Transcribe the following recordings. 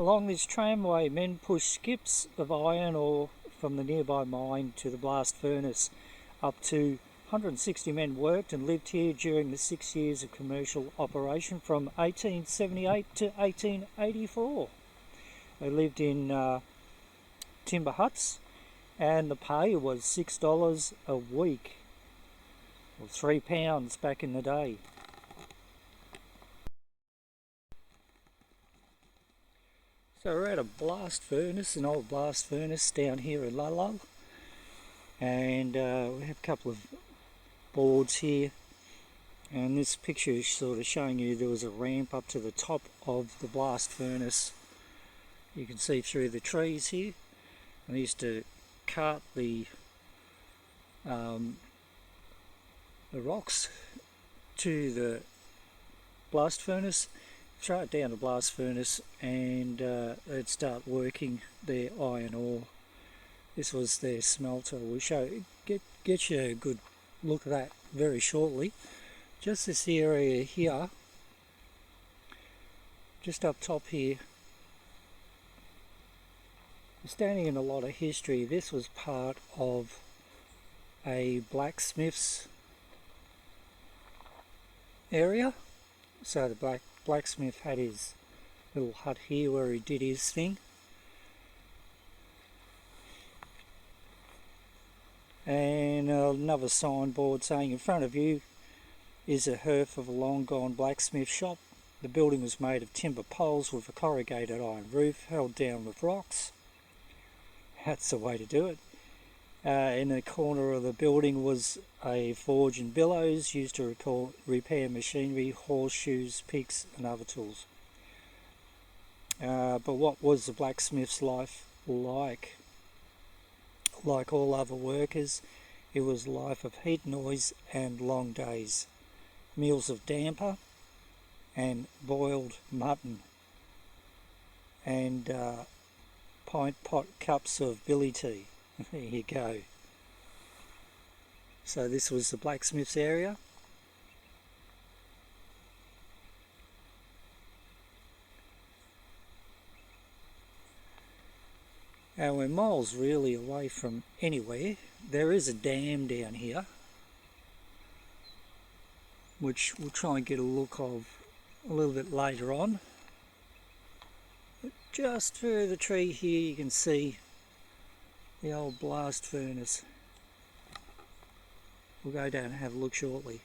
Along this tramway, men pushed skips of iron ore from the nearby mine to the blast furnace. Up to 160 men worked and lived here during the 6 years of commercial operation from 1878 to 1884. They lived in timber huts, and the pay was $6 a week, or £3 back in the day. So we're at a blast furnace, an old blast furnace down here in Lal Lal, and we have a couple of boards here, and this picture is sort of showing you there was a ramp up to the top of the blast furnace. You can see through the trees here, and they used to cart the rocks to the blast furnace, throw it down the blast furnace, and they'd start working their iron ore. This was their smelter. We'll get you a good look at that very shortly. Just this area here, just up top here, standing in a lot of history. This was part of a blacksmith's area. So the blacksmith had his little hut here where he did his thing. And another signboard saying in front of you is a hearth of a long gone blacksmith shop. The building was made of timber poles with a corrugated iron roof held down with rocks. That's the way to do it. In the corner of the building was a forge and bellows used to repair machinery, horseshoes, picks and other tools. But what was the blacksmith's life like? Like all other workers, it was a life of heat, noise and long days. Meals of damper and boiled mutton and pint pot cups of billy tea. There you go. So this was the blacksmith's area. And we're miles really away from anywhere. There is a dam down here, which we'll try and get a look of a little bit later on. But just through the tree here you can see the old blast furnace. We'll go down and have a look shortly.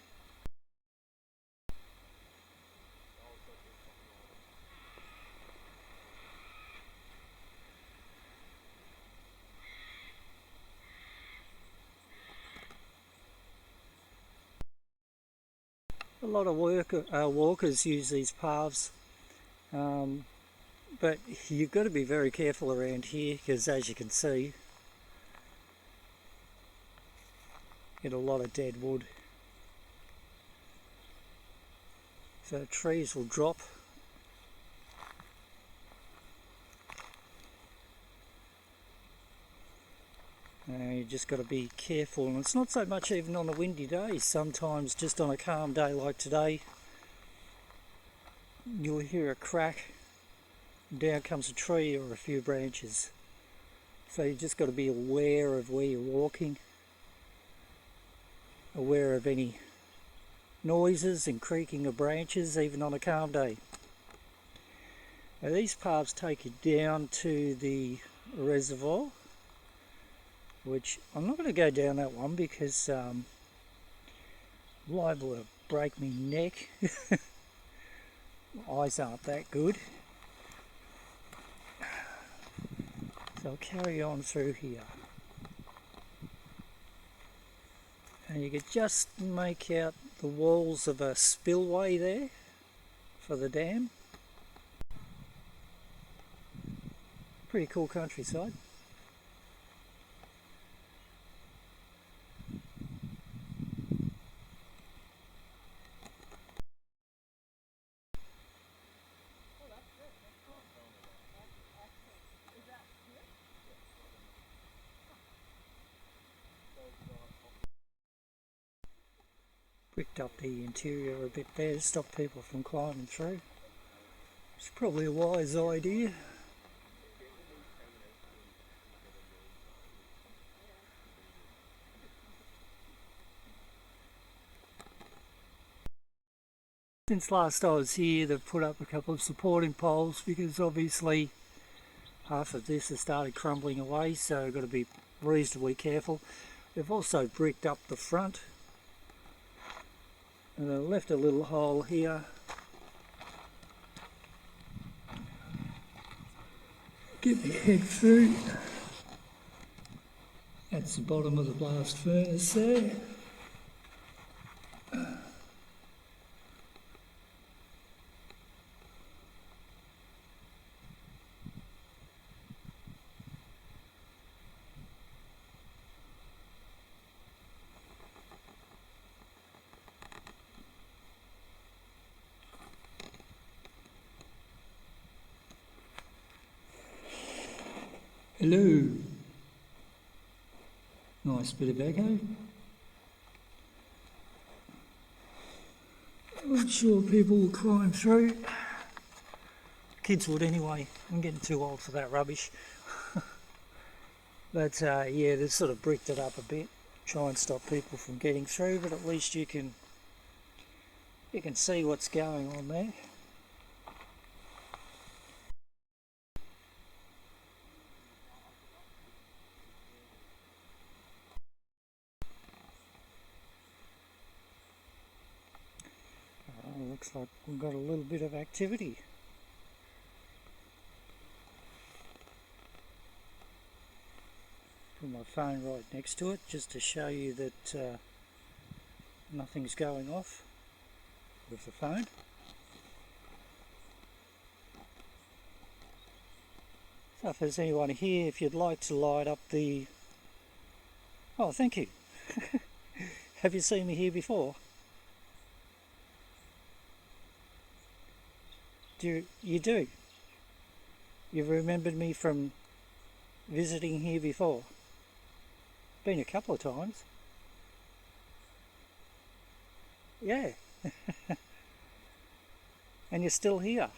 A lot of walkers use these paths, but you've got to be very careful around here because, as you can see, get a lot of dead wood. So trees will drop. You just got to be careful, and it's not so much even on a windy day. Sometimes just on a calm day like today you'll hear a crack, down comes a tree or a few branches. So you just got to be aware of where you're walking, aware of any noises and creaking of branches even on a calm day. Now these paths take you down to the reservoir, which I'm not going to go down that one because liable to break me neck. My eyes aren't that good. So I'll carry on through here. And you could just make out the walls of a spillway there for the dam. Pretty cool countryside. Bricked up the interior a bit there to stop people from climbing through. It's probably a wise idea. Since last I was here, they've put up a couple of supporting poles because obviously half of this has started crumbling away, so I've got to be reasonably careful. They've also bricked up the front and they've left a little hole here. Get my head through. That's the bottom of the blast furnace there. Hello. Nice bit of echo. I'm sure people will climb through. Kids would anyway. I'm getting too old for that rubbish. But yeah, they've sort of bricked it up a bit, try and stop people from getting through, but at least you can see what's going on there. Looks like we've got a little bit of activity. Put my phone right next to it just to show you that nothing's going off with the phone. So if there's anyone here, if you'd like to light up the... Oh, thank you. Have you seen me here before? You do? You've remembered me from visiting here before? Been a couple of times. Yeah. And you're still here.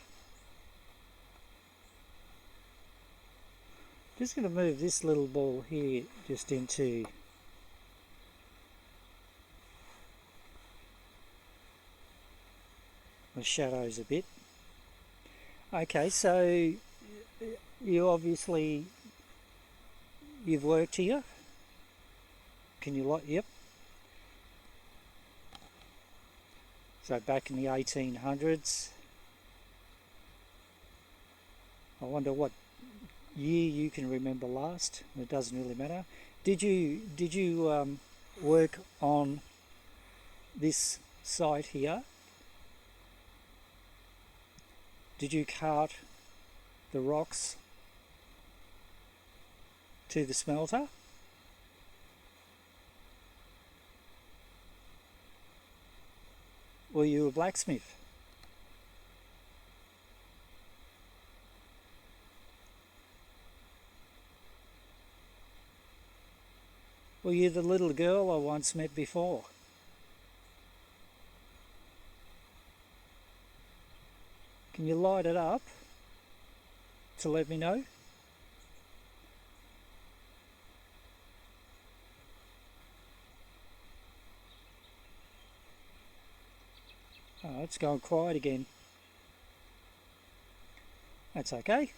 Just going to move this little ball here just into the shadows a bit. Okay, so you obviously, you've worked here. Can you light? Yep. So back in the 1800s. I wonder what year you can remember last. It doesn't really matter. Did you work on this site here? Did you cart the rocks to the smelter? Were you a blacksmith? Were you the little girl I once met before? Can you light it up to let me know? Oh, it's going quiet again. That's okay.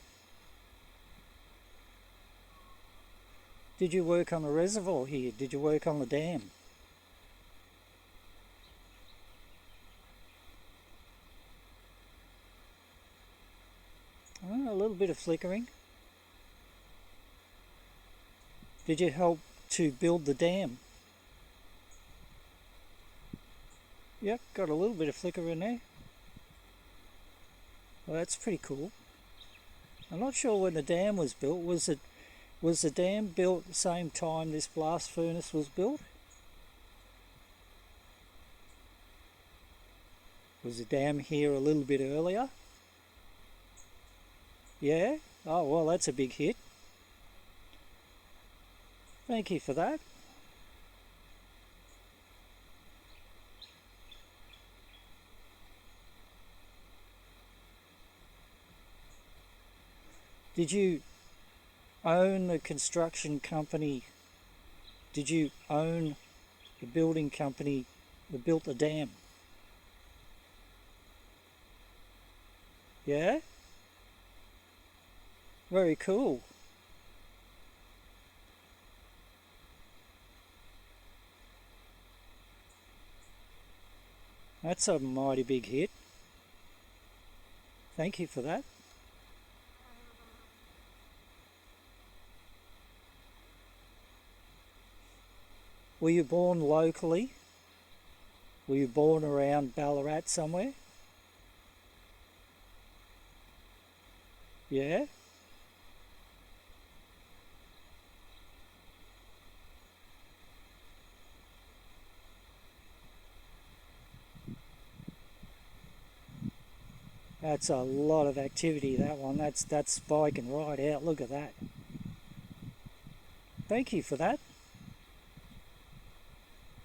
Did you work on the reservoir here? Did you work on the dam? Oh, a little bit of flickering. Did you help to build the dam? Yep, got a little bit of flicker in there. Well, that's pretty cool. I'm not sure when the dam was built. Was the dam built at the same time this blast furnace was built? Was the dam here a little bit earlier? Yeah? Oh, well, that's a big hit. Thank you for that. Did you own the construction company? Did you own the building company that built the dam? Yeah? Very cool. That's a mighty big hit. Thank you for that. Were you born locally? Were you born around Ballarat somewhere? Yeah? That's a lot of activity, that one. That's biking right out. Look at that. Thank you for that.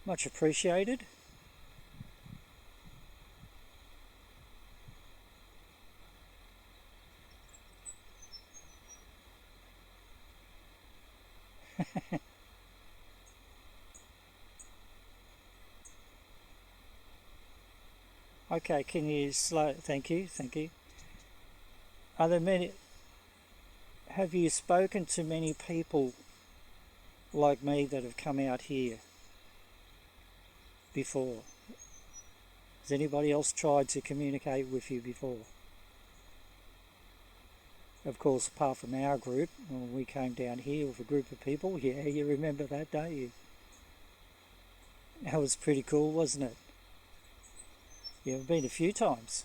Much appreciated. Okay, can you slow? Thank you, thank you. Are there many? Have you spoken to many people like me that have come out here before? Has anybody else tried to communicate with you before? Of course, apart from our group, when we came down here with a group of people. Yeah, you remember that, don't you? That was pretty cool, wasn't it? Yeah, we've been a few times.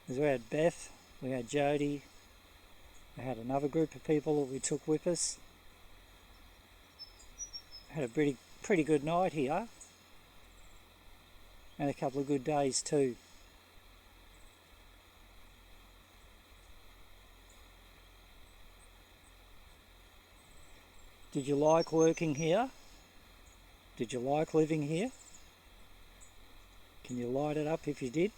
Because we had Beth, we had Jody, we had another group of people that we took with us. Had a pretty good night here, and a couple of good days too. Did you like working here? Did you like living here? Can you light it up if you did?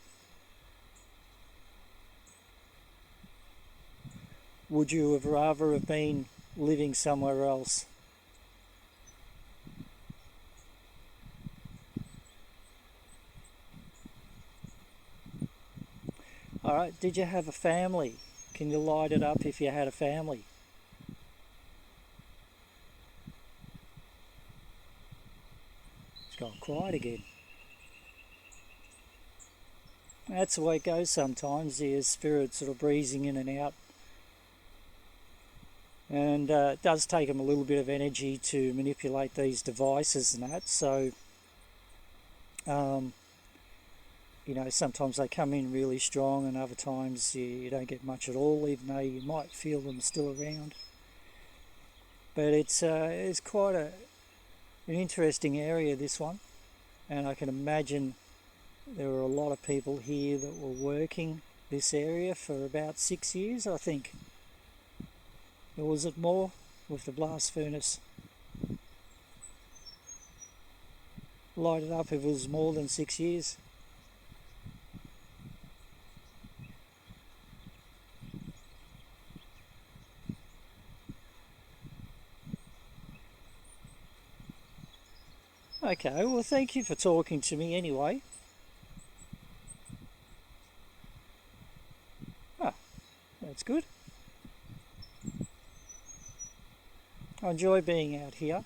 Would you have rather have been living somewhere else? Alright, did you have a family? Can you light it up if you had a family? It's gone quiet again. That's the way it goes sometimes. There's spirits sort of breezing in and out. And it does take them a little bit of energy to manipulate these devices and that. So, sometimes they come in really strong and other times you don't get much at all, even though you might feel them still around. But it's quite an interesting area, this one. And I can imagine there were a lot of people here that were working this area for about 6 years, I think. Or was it more with the blast furnace? Light it up if it was more than 6 years. Okay, well thank you for talking to me anyway. Ah, that's good. I enjoy being out here.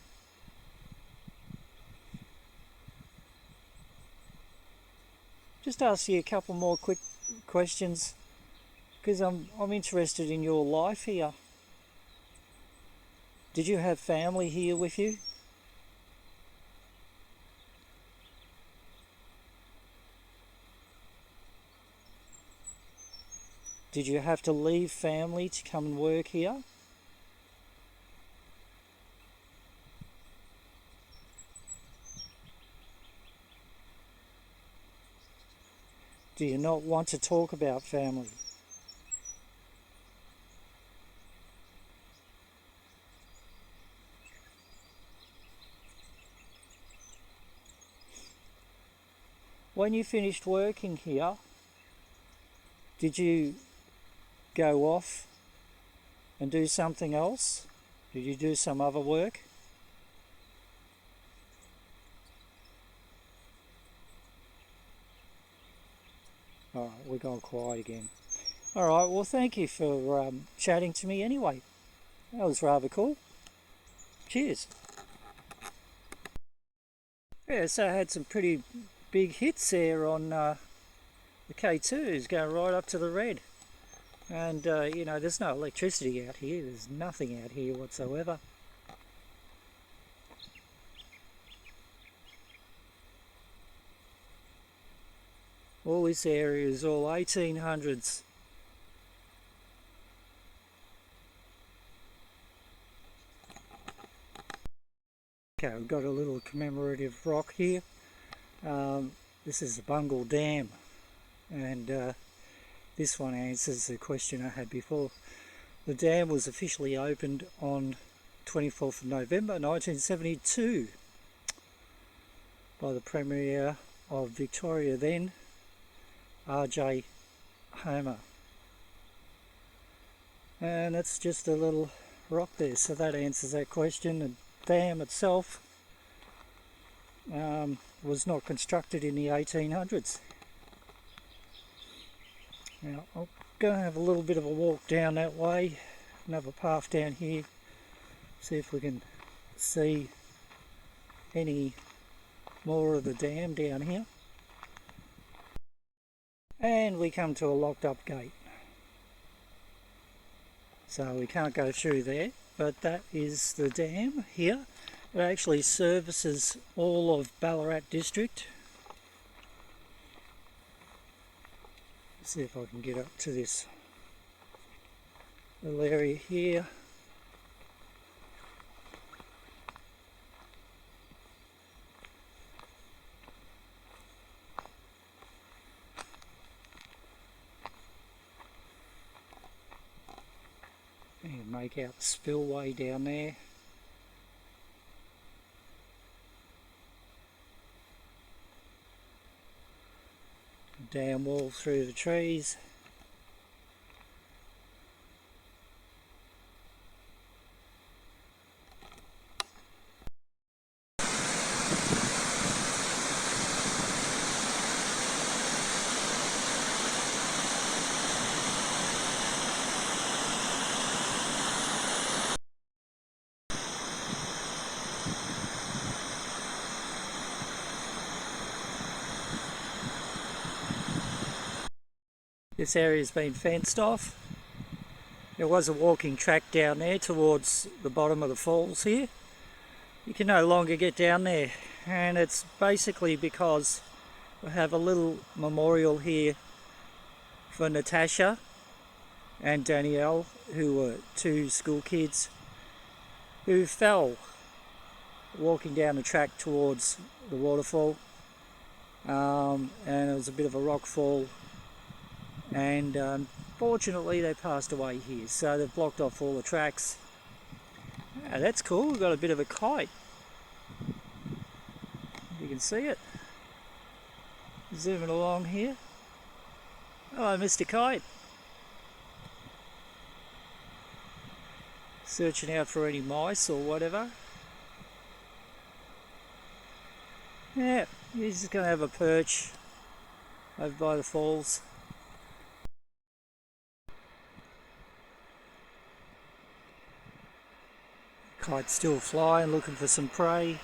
Just ask you a couple more quick questions because I'm interested in your life here. Did you have family here with you? Did you have to leave family to come and work here? Do you not want to talk about family? When you finished working here, did you go off and do something else? Did you do some other work? Alright, we're gone quiet again. Alright, well thank you for chatting to me anyway. That was rather cool. Cheers. Yeah, so I had some pretty big hits there on the K2s going right up to the red. And, you know, there's no electricity out here. There's nothing out here whatsoever. All this area is all 1800s. Okay, we've got a little commemorative rock here. This is the Bungle Dam, and this one answers the question I had before. The dam was officially opened on 24th of November 1972 by the Premier of Victoria then, R.J. Homer. And that's just a little rock there, so that answers that question. The dam itself was not constructed in the 1800s. Now I'm going to have a little bit of a walk down that way, another path down here, see if we can see any more of the dam down here. And we come to a locked up gate, so we can't go through there, but that is the dam here. It actually services all of Ballarat district. Let's see if I can get up to this little area here. And make out the spillway down there. Dam wall through the trees. This area's been fenced off. There was a walking track down there towards the bottom of the falls here. You can no longer get down there, and it's basically because we have a little memorial here for Natasha and Danielle, who were two school kids who fell walking down the track towards the waterfall, and it was a bit of a rock fall, and fortunately they passed away here, so they've blocked off all the tracks. That's cool. We've got a bit of a kite, you can see it zooming along here. Hello Mr. Kite. Searching out for any mice or whatever. Yeah, he's just going to have a perch over by the falls. Kite's still flying, looking for some prey.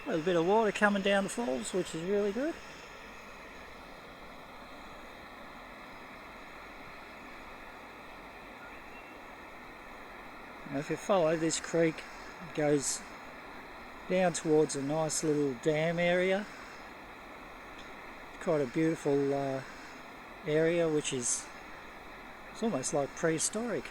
A little bit of water coming down the falls, which is really good. Now if you follow this creek, it goes down towards a nice little dam area. Quite a beautiful area, which is, it's almost like prehistoric.